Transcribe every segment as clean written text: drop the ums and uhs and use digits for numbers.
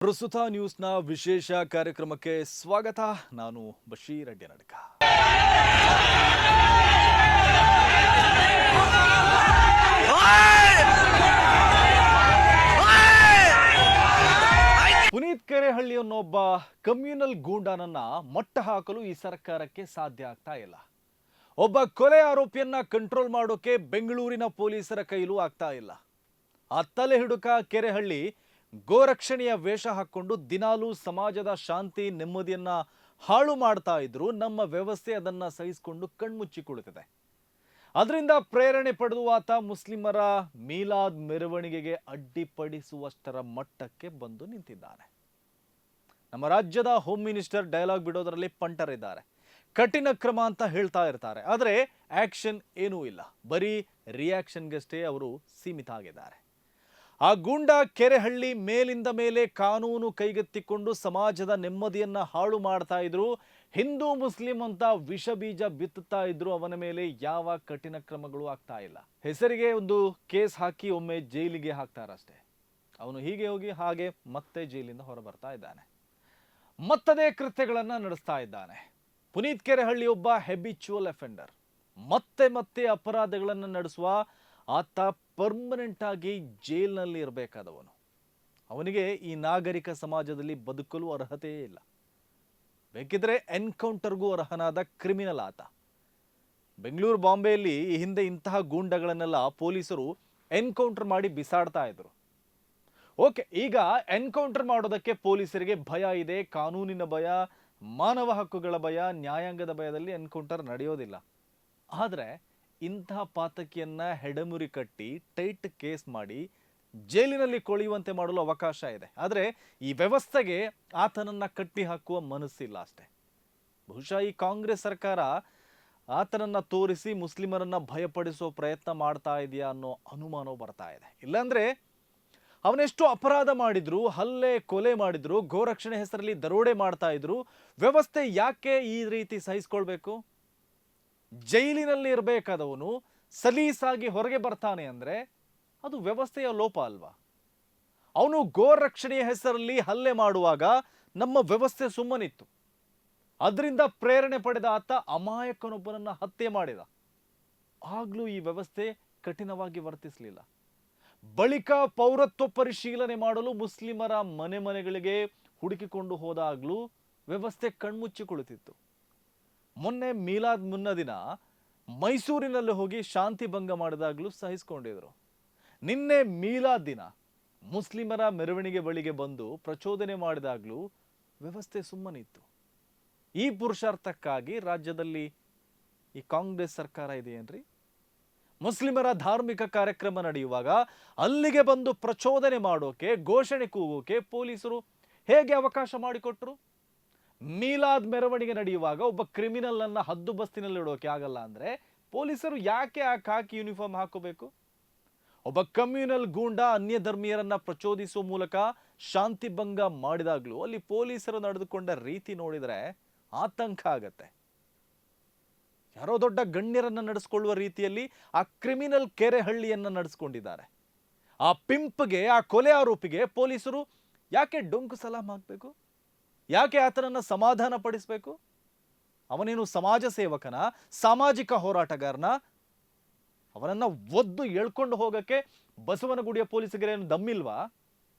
ಪ್ರಸ್ತುತ ನ್ಯೂಸ್ನ ವಿಶೇಷ ಕಾರ್ಯಕ್ರಮಕ್ಕೆ ಸ್ವಾಗತ. ನಾನು ಬಶೀರ್ ಅಡ್ಯನಡ್ಕ. ಪುನೀತ್ ಕೆರೆಹಳ್ಳಿಯನ್ನೊಬ್ಬ ಕಮ್ಯುನಲ್ ಗೂಂಡಾನನ್ನ ಮಟ್ಟ ಹಾಕಲು ಈ ಸರ್ಕಾರಕ್ಕೆ ಸಾಧ್ಯ ಆಗ್ತಾ ಇಲ್ಲ. ಒಬ್ಬ ಕೊಲೆ ಆರೋಪಿಯನ್ನ ಕಂಟ್ರೋಲ್ ಮಾಡೋಕೆ ಬೆಂಗಳೂರಿನ ಪೊಲೀಸರ ಕೈಲೂ ಆಗ್ತಾ ಇಲ್ಲ. ಆ ತಲೆ ಹಿಡುಕ ಕೆರೆಹಳ್ಳಿ ಗೋರಕ್ಷಣೆಯ ವೇಷ ಹಾಕೊಂಡು ದಿನಾಲೂ ಸಮಾಜದ ಶಾಂತಿ ನೆಮ್ಮದಿಯನ್ನ ಹಾಳು ಮಾಡ್ತಾ ಇದ್ರು. ನಮ್ಮ ವ್ಯವಸ್ಥೆ ಅದನ್ನ ಸಹಿಸಿಕೊಂಡು ಕಣ್ಮುಚ್ಚಿ ಕುಳಿತಿದೆ. ಅದರಿಂದ ಪ್ರೇರಣೆ ಪಡೆದು ಆತ ಮುಸ್ಲಿಮರ ಮೀಲಾದ್ ಮೆರವಣಿಗೆಗೆ ಅಡ್ಡಿಪಡಿಸುವಷ್ಟರ ಮಟ್ಟಕ್ಕೆ ಬಂದು ನಿಂತಿದ್ದಾನೆ. ನಮ್ಮ ರಾಜ್ಯದ ಹೋಮ್ ಮಿನಿಸ್ಟರ್ ಡೈಲಾಗ್ ಬಿಡೋದರಲ್ಲಿ ಪಂಟರಿದ್ದಾರೆ. ಕಠಿಣ ಕ್ರಮ ಅಂತ ಹೇಳ್ತಾ ಇರ್ತಾರೆ, ಆದರೆ ಆಕ್ಷನ್ ಏನೂ ಇಲ್ಲ. ಬರೀ ರಿಯಾಕ್ಷನ್ಗಷ್ಟೇ ಅವರು ಸೀಮಿತ ಆಗಿದ್ದಾರೆ. ಆ ಗೂಂಡ ಕೆರೆಹಳ್ಳಿ ಮೇಲಿಂದ ಮೇಲೆ ಕಾನೂನು ಕೈಗೆತ್ತಿಕೊಂಡು ಸಮಾಜದ ನೆಮ್ಮದಿಯನ್ನ ಹಾಳು ಮಾಡ್ತಾ ಇದ್ರು. ಹಿಂದೂ ಮುಸ್ಲಿಂ ಅಂತ ವಿಷ ಬೀಜ ಬಿತ್ತುತ್ತಾ ಇದ್ರು. ಅವನ ಮೇಲೆ ಯಾವ ಕಠಿಣ ಕ್ರಮಗಳು ಆಗ್ತಾ ಇಲ್ಲ. ಹೆಸರಿಗೆ ಒಂದು ಕೇಸ್ ಹಾಕಿ ಒಮ್ಮೆ ಜೈಲಿಗೆ ಹಾಕ್ತಾರಷ್ಟೇ. ಅವನು ಹೀಗೆ ಹೋಗಿ ಹಾಗೆ ಮತ್ತೆ ಜೈಲಿಂದ ಹೊರ ಬರ್ತಾ ಇದ್ದಾನೆ. ಮತ್ತದೇ ಕೃತ್ಯಗಳನ್ನ ನಡೆಸ್ತಾ ಇದ್ದಾನೆ. ಪುನೀತ್ ಕೆರೆಹಳ್ಳಿ ಒಬ್ಬ ಹೆಬಿಚುವಲ್ ಅಫೆಂಡರ್. ಮತ್ತೆ ಮತ್ತೆ ಅಪರಾಧಗಳನ್ನು ನಡೆಸುವ ಆತ ಪರ್ಮನೆಂಟ್ ಆಗಿ ಜೈಲಿನಲ್ಲಿ ಇರಬೇಕಾದವನು. ಅವನಿಗೆ ಈ ನಾಗರಿಕ ಸಮಾಜದಲ್ಲಿ ಬದುಕಲು ಅರ್ಹತೆಯೇ ಇಲ್ಲ. ಬೇಕಿದ್ರೆ ಎನ್ಕೌಂಟರ್ಗೂ ಅರ್ಹನಾದ ಕ್ರಿಮಿನಲ್ ಆತ. ಬೆಂಗಳೂರು ಬಾಂಬೆಯಲ್ಲಿ ಈ ಹಿಂದೆ ಇಂತಹ ಗೂಂಡಗಳನ್ನೆಲ್ಲ ಪೊಲೀಸರು ಎನ್ಕೌಂಟರ್ ಮಾಡಿ ಬಿಸಾಡ್ತಾ ಇದ್ರು. ಓಕೆ, ಈಗ ಎನ್ಕೌಂಟರ್ ಮಾಡೋದಕ್ಕೆ ಪೊಲೀಸರಿಗೆ ಭಯ ಇದೆ. ಕಾನೂನಿನ ಭಯ, ಮಾನವ ಹಕ್ಕುಗಳ ಭಯ, ನ್ಯಾಯಾಂಗದ ಭಯದಲ್ಲಿ ಎನ್ಕೌಂಟರ್ ನಡೆಯೋದಿಲ್ಲ. ಆದರೆ ಇಂತಹ ಪಾತಕಿಯನ್ನ ಹೆಡಮುರಿ ಕಟ್ಟಿ ಟೈಟ್ ಕೇಸ್ ಮಾಡಿ ಜೈಲಿನಲ್ಲಿ ಕೊಳೆಯುವಂತೆ ಮಾಡಲು ಅವಕಾಶ ಇದೆ. ಆದರೆ ಈ ವ್ಯವಸ್ಥೆಗೆ ಆತನನ್ನ ಕಟ್ಟಿ ಹಾಕುವ ಮನಸ್ಸಿಲ್ಲ ಅಷ್ಟೇ. ಬಹುಶಃ ಈ ಕಾಂಗ್ರೆಸ್ ಸರ್ಕಾರ ಆತನನ್ನ ತೋರಿಸಿ ಮುಸ್ಲಿಮರನ್ನ ಭಯಪಡಿಸುವ ಪ್ರಯತ್ನ ಮಾಡ್ತಾ ಇದೆಯಾ ಅನ್ನೋ ಅನುಮಾನ ಬರ್ತಾ ಇದೆ. ಇಲ್ಲಾಂದ್ರೆ ಅವನೆಷ್ಟು ಅಪರಾಧ ಮಾಡಿದ್ರು, ಹಲ್ಲೆ ಕೊಲೆ ಮಾಡಿದ್ರು, ಗೋರಕ್ಷಣೆ ಹೆಸರಲ್ಲಿ ದರೋಡೆ ಮಾಡ್ತಾ ಇದ್ರು, ವ್ಯವಸ್ಥೆ ಯಾಕೆ ಈ ರೀತಿ ಸಹಿಸ್ಕೊಳ್ಬೇಕು? ಜೈಲಿನಲ್ಲಿ ಇರಬೇಕಾದವನು ಸಲೀಸಾಗಿ ಹೊರಗೆ ಬರ್ತಾನೆ ಅಂದ್ರೆ ಅದು ವ್ಯವಸ್ಥೆಯ ಲೋಪ ಅಲ್ವಾ? ಅವನು ಗೋರಕ್ಷಣೆಯ ಹೆಸರಲ್ಲಿ ಹಲ್ಲೆ ಮಾಡುವಾಗ ನಮ್ಮ ವ್ಯವಸ್ಥೆ ಸುಮ್ಮನಿತ್ತು. ಅದರಿಂದ ಪ್ರೇರಣೆ ಪಡೆದ ಆತ ಅಮಾಯಕನೊಬ್ಬನನ್ನ ಹತ್ಯೆ ಮಾಡಿದ. ಆಗ್ಲೂ ಈ ವ್ಯವಸ್ಥೆ ಕಠಿಣವಾಗಿ ವರ್ತಿಸಲಿಲ್ಲ. ಬಳಿಕ ಪೌರತ್ವ ಪರಿಶೀಲನೆ ಮಾಡಲು ಮುಸ್ಲಿಮರ ಮನೆ ಮನೆಗಳಿಗೆ ಹುಡುಕಿಕೊಂಡು ಹೋದಾಗ್ಲೂ ವ್ಯವಸ್ಥೆ ಕಣ್ಮುಚ್ಚಿ ಕುಳಿತಿತ್ತು. ಮೊನ್ನೆ ಮೀಲಾದ್ ಮುನ್ನ ದಿನ ಮೈಸೂರಿನಲ್ಲಿ ಹೋಗಿ ಶಾಂತಿ ಭಂಗ ಮಾಡಿದಾಗ್ಲೂ ಸಹಿಸಿಕೊಂಡಿದ್ರು. ನಿನ್ನೆ ಮೀಲಾದ್ ದಿನ ಮುಸ್ಲಿಮರ ಮೆರವಣಿಗೆ ಬಳಿಗೆ ಬಂದು ಪ್ರಚೋದನೆ ಮಾಡಿದಾಗ್ಲೂ ವ್ಯವಸ್ಥೆ ಸುಮ್ಮನಿತ್ತು. ಈ ಪುರುಷಾರ್ಥಕ್ಕಾಗಿ ರಾಜ್ಯದಲ್ಲಿ ಈ ಕಾಂಗ್ರೆಸ್ ಸರ್ಕಾರ ಇದೆಯೇನ್ರಿ? ಮುಸ್ಲಿಮರ ಧಾರ್ಮಿಕ ಕಾರ್ಯಕ್ರಮ ನಡೆಯುವಾಗ ಅಲ್ಲಿಗೆ ಬಂದು ಪ್ರಚೋದನೆ ಮಾಡೋಕೆ, ಘೋಷಣೆ ಕೂಗೋಕೆ ಪೊಲೀಸರು ಹೇಗೆ ಅವಕಾಶ ಮಾಡಿಕೊಟ್ರು? ಮೀಲಾದ್ ಮೆರವಣಿಗೆ ನಡೆಯುವಾಗ ಒಬ್ಬ ಕ್ರಿಮಿನಲ್ ಅನ್ನ ಹದ್ದು ಬಸ್ತಿನಲ್ಲಿ ಇಡೋಕೆ ಆಗಲ್ಲ ಅಂದ್ರೆ ಪೊಲೀಸರು ಯಾಕೆ ಆ ಖಾಕಿ ಯೂನಿಫಾರ್ಮ್ ಹಾಕೋಬೇಕು? ಒಬ್ಬ ಕಮ್ಯುನಲ್ ಗೂಂಡ ಅನ್ಯ ಧರ್ಮೀಯರನ್ನ ಪ್ರಚೋದಿಸುವ ಮೂಲಕ ಶಾಂತಿ ಭಂಗ ಮಾಡಿದಾಗ್ಲೂ ಅಲ್ಲಿ ಪೊಲೀಸರು ನಡೆದುಕೊಂಡ ರೀತಿ ನೋಡಿದ್ರೆ ಆತಂಕ ಆಗತ್ತೆ. ಯಾರೋ ದೊಡ್ಡ ಗಣ್ಯರನ್ನ ನಡೆಸ್ಕೊಳ್ಳುವ ರೀತಿಯಲ್ಲಿ ಆ ಕ್ರಿಮಿನಲ್ ಕೆರೆಹಳ್ಳಿಯನ್ನ ನಡೆಸ್ಕೊಂಡಿದ್ದಾರೆ. ಆ ಪಿಂಪ್ಗೆ, ಆ ಕೊಲೆ ಆರೋಪಿಗೆ ಪೊಲೀಸರು ಯಾಕೆ ಡೊಂಕು ಸಲಾಂ ಹಾಕಬೇಕು? ಯಾಕೆ ಆತನನ್ನ ಸಮಾಧಾನ ಪಡಿಸಬೇಕು? ಅವನೇನು ಸಮಾಜ ಸೇವಕನ, ಸಾಮಾಜಿಕ ಹೋರಾಟಗಾರನ? ಅವನನ್ನ ಒದ್ದು ಎಳ್ಕೊಂಡು ಹೋಗಕ್ಕೆ ಬಸವನಗುಡಿಯ ಪೊಲೀಸರಿಗೇನು ದಮ್ಮಿಲ್ವಾ?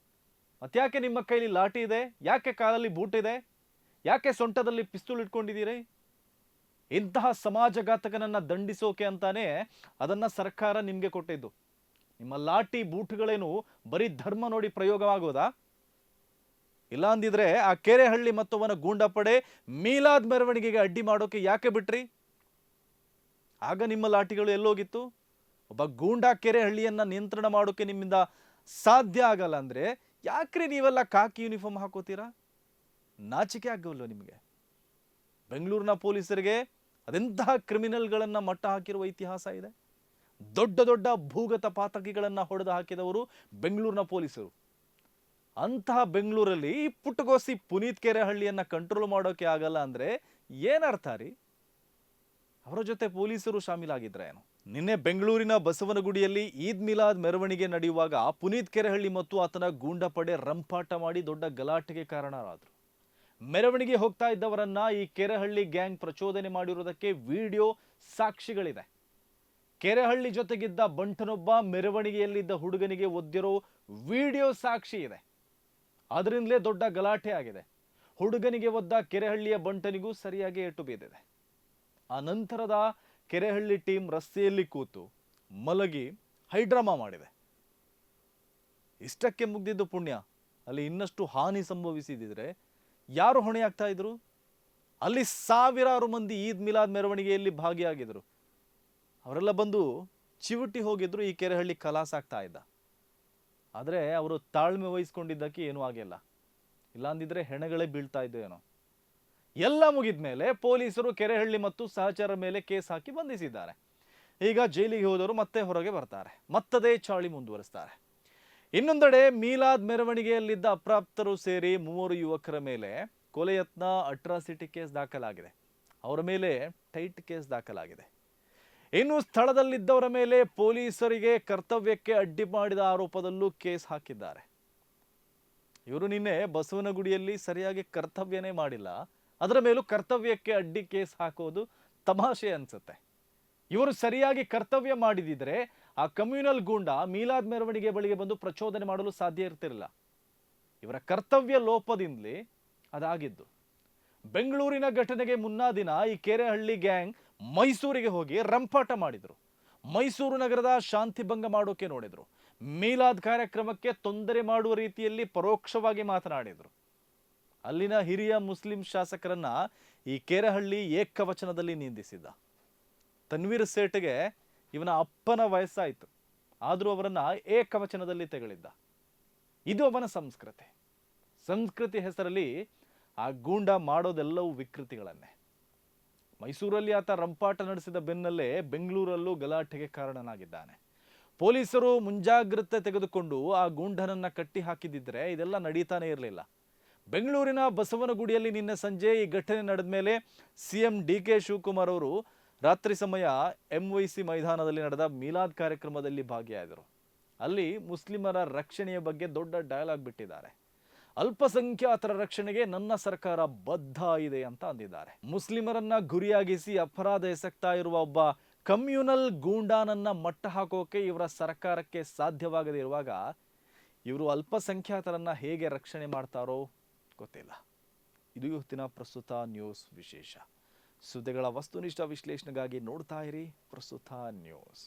ಮತ್ತ್ಯಾಕೆ ನಿಮ್ಮ ಕೈಲಿ ಲಾಠಿ ಇದೆ? ಯಾಕೆ ಕಾಲಲ್ಲಿ ಬೂಟ್ ಇದೆ? ಯಾಕೆ ಸೊಂಟದಲ್ಲಿ ಪಿಸ್ತೂಲ್ ಇಟ್ಕೊಂಡಿದ್ದೀರಿ? ಇಂತಹ ಸಮಾಜಘಾತಕನನ್ನ ದಂಡಿಸೋಕೆ ಅಂತಾನೆ ಅದನ್ನ ಸರ್ಕಾರ ನಿಮ್ಗೆ ಕೊಟ್ಟಿದ್ದು. ನಿಮ್ಮ ಲಾಠಿ ಬೂಟ್ಗಳೇನು ಬರೀ ಧರ್ಮ ನೋಡಿ ಪ್ರಯೋಗವಾಗೋದಾ? ಇಲ್ಲ ಅಂದಿದ್ರೆ ಆ ಕೆರೆಹಳ್ಳಿ ಮತ್ತು ಅವನ ಗೂಂಡಾ ಪಡೆ ಮೀಲಾದ್ ಮೆರವಣಿಗೆಗೆ ಅಡ್ಡಿ ಮಾಡೋಕೆ ಯಾಕೆ ಬಿಟ್ರಿ? ಆಗ ನಿಮ್ಮ ಲಾಠಿಗಳು ಎಲ್ಲೋಗಿತ್ತು? ಒಬ್ಬ ಗೂಂಡಾ ಕೆರೆಹಳ್ಳಿಯನ್ನ ನಿಯಂತ್ರಣ ಮಾಡೋಕೆ ನಿಮ್ಮಿಂದ ಸಾಧ್ಯ ಆಗಲ್ಲ ಅಂದ್ರೆ ಯಾಕ್ರಿ ನೀವೆಲ್ಲ ಖಾಕಿ ಯೂನಿಫಾರ್ಮ್ ಹಾಕೋತೀರಾ? ನಾಚಿಕೆ ಆಗಲ್ವ ನಿಮಗೆ? ಬೆಂಗಳೂರಿನ ಪೊಲೀಸರಿಗೆ ಅದೆಂತಹ ಕ್ರಿಮಿನಲ್ಗಳನ್ನ ಮಟ್ಟ ಹಾಕಿರುವ ಇತಿಹಾಸ ಇದೆ. ದೊಡ್ಡ ದೊಡ್ಡ ಭೂಗತ ಪಾತಕಿಗಳನ್ನ ಹೊಡೆದು ಹಾಕಿದವರು ಬೆಂಗಳೂರಿನ ಪೊಲೀಸರು. ಅಂತಹ ಬೆಂಗಳೂರಲ್ಲಿ ಪುಟ್ಟಗೋಸಿ ಪುನೀತ್ ಕೆರೆಹಳ್ಳಿಯನ್ನ ಕಂಟ್ರೋಲ್ ಮಾಡೋಕೆ ಆಗಲ್ಲ ಅಂದ್ರೆ ಏನರ್ಥ ರೀ? ಅವರ ಜೊತೆ ಪೊಲೀಸರು ಶಾಮೀಲಾಗಿದ್ರೆ ಏನು? ನಿನ್ನೆ ಬೆಂಗಳೂರಿನ ಬಸವನಗುಡಿಯಲ್ಲಿ ಈದ್ ಮಿಲಾದ್ ಮೆರವಣಿಗೆ ನಡೆಯುವಾಗ ಪುನೀತ್ ಕೆರೆಹಳ್ಳಿ ಮತ್ತು ಆತನ ಗೂಂಡಾ ಪಡೆ ರಂಪಾಟ ಮಾಡಿ ದೊಡ್ಡ ಗಲಾಟೆಗೆ ಕಾರಣರಾದರು. ಮೆರವಣಿಗೆ ಹೋಗ್ತಾ ಇದ್ದವರನ್ನ ಈ ಕೆರೆಹಳ್ಳಿ ಗ್ಯಾಂಗ್ ಪ್ರಚೋದನೆ ಮಾಡಿರುವುದಕ್ಕೆ ವಿಡಿಯೋ ಸಾಕ್ಷಿಗಳಿದೆ. ಕೆರೆಹಳ್ಳಿ ಜೊತೆಗಿದ್ದ ಬಂಟನೊಬ್ಬ ಮೆರವಣಿಗೆಯಲ್ಲಿದ್ದ ಹುಡುಗನಿಗೆ ಒದ್ದಿರೋ ವಿಡಿಯೋ ಸಾಕ್ಷಿ ಇದೆ. ಅದರಿಂದಲೇ ದೊಡ್ಡ ಗಲಾಟೆ ಆಗಿದೆ. ಹುಡುಗನಿಗೆ ಒದ್ದ ಕೆರೆಹಳ್ಳಿಯ ಬಂಟನಿಗೂ ಸರಿಯಾಗಿ ಏಟು ಬಿದ್ದಿದೆ. ಆ ನಂತರದ ಕೆರೆಹಳ್ಳಿ ಟೀಮ್ ರಸ್ತೆಯಲ್ಲಿ ಕೂತು ಮಲಗಿ ಹೈಡ್ರಾಮಾ ಮಾಡಿದೆ. ಇಷ್ಟಕ್ಕೆ ಮುಗ್ದಿದ್ದು ಪುಣ್ಯ. ಅಲ್ಲಿ ಇನ್ನಷ್ಟು ಹಾನಿ ಸಂಭವಿಸಿದ್ರೆ ಯಾರು ಹೊಣೆಯಾಗ್ತಾ ಇದ್ರು? ಅಲ್ಲಿ ಸಾವಿರಾರು ಮಂದಿ ಈದ್ ಮಿಲಾದ್ ಮೆರವಣಿಗೆಯಲ್ಲಿ ಭಾಗಿಯಾಗಿದ್ರು. ಅವರೆಲ್ಲ ಬಂದು ಚಿವುಟಿ ಹೋಗಿದ್ರು. ಈ ಕೆರೆಹಳ್ಳಿ ಕಲಾಸ ಆಗ್ತಾ ಇದ್ದ. ಆದರೆ ಅವರು ತಾಳ್ಮೆ ವಹಿಸ್ಕೊಂಡಿದ್ದಕ್ಕೆ ಏನೂ ಆಗಿಲ್ಲ. ಇಲ್ಲಾಂದಿದ್ರೆ ಹೆಣಗಳೇ ಬೀಳ್ತಾ ಇದ್ದೋ ಏನೋ. ಎಲ್ಲ ಮುಗಿದ ಮೇಲೆ ಪೊಲೀಸರು ಕೆರೆಹಳ್ಳಿ ಮತ್ತು ಸಹಚರ ಮೇಲೆ ಕೇಸ್ ಹಾಕಿ ಬಂಧಿಸಿದ್ದಾರೆ. ಈಗ ಜೈಲಿಗೆ ಹೋದವರು ಮತ್ತೆ ಹೊರಗೆ ಬರ್ತಾರೆ. ಮತ್ತದೇ ಚಾಳಿ ಮುಂದುವರಿಸ್ತಾರೆ. ಇನ್ನೊಂದೆಡೆ ಮೀಲಾದ್ ಮೆರವಣಿಗೆಯಲ್ಲಿದ್ದ ಅಪ್ರಾಪ್ತರು ಸೇರಿ 3 ಯುವಕರ ಮೇಲೆ ಕೊಲೆ ಯತ್ನ, ಅಟ್ರಾಸಿಟಿ ಕೇಸ್ ದಾಖಲಾಗಿದೆ. ಅವರ ಮೇಲೆ ಟೈಟ್ ಕೇಸ್ ದಾಖಲಾಗಿದೆ. ಇನ್ನು ಸ್ಥಳದಲ್ಲಿದ್ದವರ ಮೇಲೆ ಪೊಲೀಸರಿಗೆ ಕರ್ತವ್ಯಕ್ಕೆ ಅಡ್ಡಿ ಮಾಡಿದ ಆರೋಪದಲ್ಲೂ ಕೇಸ್ ಹಾಕಿದ್ದಾರೆ. ಇವರು ನಿನ್ನೆ ಬಸವನಗುಡಿಯಲ್ಲಿ ಸರಿಯಾಗಿ ಕರ್ತವ್ಯನೇ ಮಾಡಿಲ್ಲ, ಅದರ ಮೇಲೂ ಕರ್ತವ್ಯಕ್ಕೆ ಅಡ್ಡಿ ಕೇಸ್ ಹಾಕೋದು ತಮಾಷೆ ಅನ್ಸುತ್ತೆ. ಇವರು ಸರಿಯಾಗಿ ಕರ್ತವ್ಯ ಮಾಡಿದಿದ್ರೆ ಆ ಕಮ್ಯುನಲ್ ಗೂಂಡಾ ಮೀಲಾದ್ ಮೆರವಣಿಗೆ ಬಳಿಗೆ ಬಂದು ಪ್ರಚೋದನೆ ಮಾಡಲು ಸಾಧ್ಯ ಇರ್ತಿರಲಿಲ್ಲ. ಇವರ ಕರ್ತವ್ಯ ಲೋಪದಿಂದಲೇ ಅದಾಗಿದ್ದು. ಬೆಂಗಳೂರಿನ ಘಟನೆಗೆ ಮುನ್ನಾ ದಿನ ಈ ಕೆರೆಹಳ್ಳಿ ಗ್ಯಾಂಗ್ ಮೈಸೂರಿಗೆ ಹೋಗಿ ರಂಪಾಟ ಮಾಡಿದ್ರು. ಮೈಸೂರು ನಗರದ ಶಾಂತಿ ಭಂಗ ಮಾಡೋಕೆ ನೋಡಿದ್ರು. ಮೀಲಾದ್ ಕಾರ್ಯಕ್ರಮಕ್ಕೆ ತೊಂದರೆ ಮಾಡುವ ರೀತಿಯಲ್ಲಿ ಪರೋಕ್ಷವಾಗಿ ಮಾತನಾಡಿದ್ರು. ಅಲ್ಲಿನ ಹಿರಿಯ ಮುಸ್ಲಿಂ ಶಾಸಕರನ್ನ ಈ ಕೆರೆಹಳ್ಳಿ ಏಕವಚನದಲ್ಲಿ ನಿಂದಿಸಿದ್ದ. ತನ್ವೀರ್ ಸೇಠ್ಗೆ ಇವನ ಅಪ್ಪನ ವಯಸ್ಸಾಯಿತು, ಆದರೂ ಅವರನ್ನ ಏಕವಚನದಲ್ಲಿ ತೆಗಳಿದ್ದ. ಇದು ಅವನ ಸಂಸ್ಕೃತಿ ಹೆಸರಲ್ಲಿ ಆ ಗೂಂಡಾ ಮಾಡೋದೆಲ್ಲವೂ ವಿಕೃತಿಗಳನ್ನೇ. ಮೈಸೂರಲ್ಲಿ ಆತ ರಂಪಾಟ ನಡೆಸಿದ ಬೆನ್ನಲ್ಲೇ ಬೆಂಗಳೂರಲ್ಲೂ ಗಲಾಟೆಗೆ ಕಾರಣನಾಗಿದ್ದಾನೆ. ಪೊಲೀಸರು ಮುಂಜಾಗ್ರತೆ ತೆಗೆದುಕೊಂಡು ಆ ಗೂಂಡನನ್ನ ಕಟ್ಟಿ ಹಾಕಿದಿದ್ರೆ ಇದೆಲ್ಲ ನಡೀತಾನೆ ಇರಲಿಲ್ಲ. ಬೆಂಗಳೂರಿನ ಬಸವನಗುಡಿಯಲ್ಲಿ ನಿನ್ನೆ ಸಂಜೆ ಈ ಘಟನೆ ನಡೆದ ಮೇಲೆ ಸಿಎಂ DK ಶಿವಕುಮಾರ್ ಅವರು ರಾತ್ರಿ ಸಮಯ MYC ಮೈದಾನದಲ್ಲಿ ನಡೆದ ಮೀಲಾದ್ ಕಾರ್ಯಕ್ರಮದಲ್ಲಿ ಭಾಗಿಯಾದರು. ಅಲ್ಲಿ ಮುಸ್ಲಿಮರ ರಕ್ಷಣೆಯ ಬಗ್ಗೆ ದೊಡ್ಡ ಡಯಲಾಗ್ ಬಿಟ್ಟಿದ್ದಾರೆ. ಅಲ್ಪಸಂಖ್ಯಾತರ ರಕ್ಷಣೆಗೆ ನನ್ನ ಸರ್ಕಾರ ಬದ್ಧ ಇದೆ ಅಂತ ಅಂದಿದ್ದಾರೆ. ಮುಸ್ಲಿಮರನ್ನ ಗುರಿಯಾಗಿಸಿ ಅಪರಾಧ ಎಸಗ್ತಾ ಇರುವ ಒಬ್ಬ ಕಮ್ಯುನಲ್ ಗೂಂಡಾನನ್ನ ಮಟ್ಟ ಹಾಕೋಕೆ ಇವರ ಸರ್ಕಾರಕ್ಕೆ ಸಾಧ್ಯವಾಗದೇ ಇರುವಾಗ ಇವರು ಅಲ್ಪಸಂಖ್ಯಾತರನ್ನ ಹೇಗೆ ರಕ್ಷಣೆ ಮಾಡ್ತಾರೋ ಗೊತ್ತಿಲ್ಲ. ಇದು ಇವತ್ತಿನ ಪ್ರಸ್ತುತ ನ್ಯೂಸ್ ವಿಶೇಷ. ಸುದ್ದಿಗಳ ವಸ್ತುನಿಷ್ಠ ವಿಶ್ಲೇಷಣೆಗಾಗಿ ನೋಡ್ತಾ ಇರಿ ಪ್ರಸ್ತುತ ನ್ಯೂಸ್.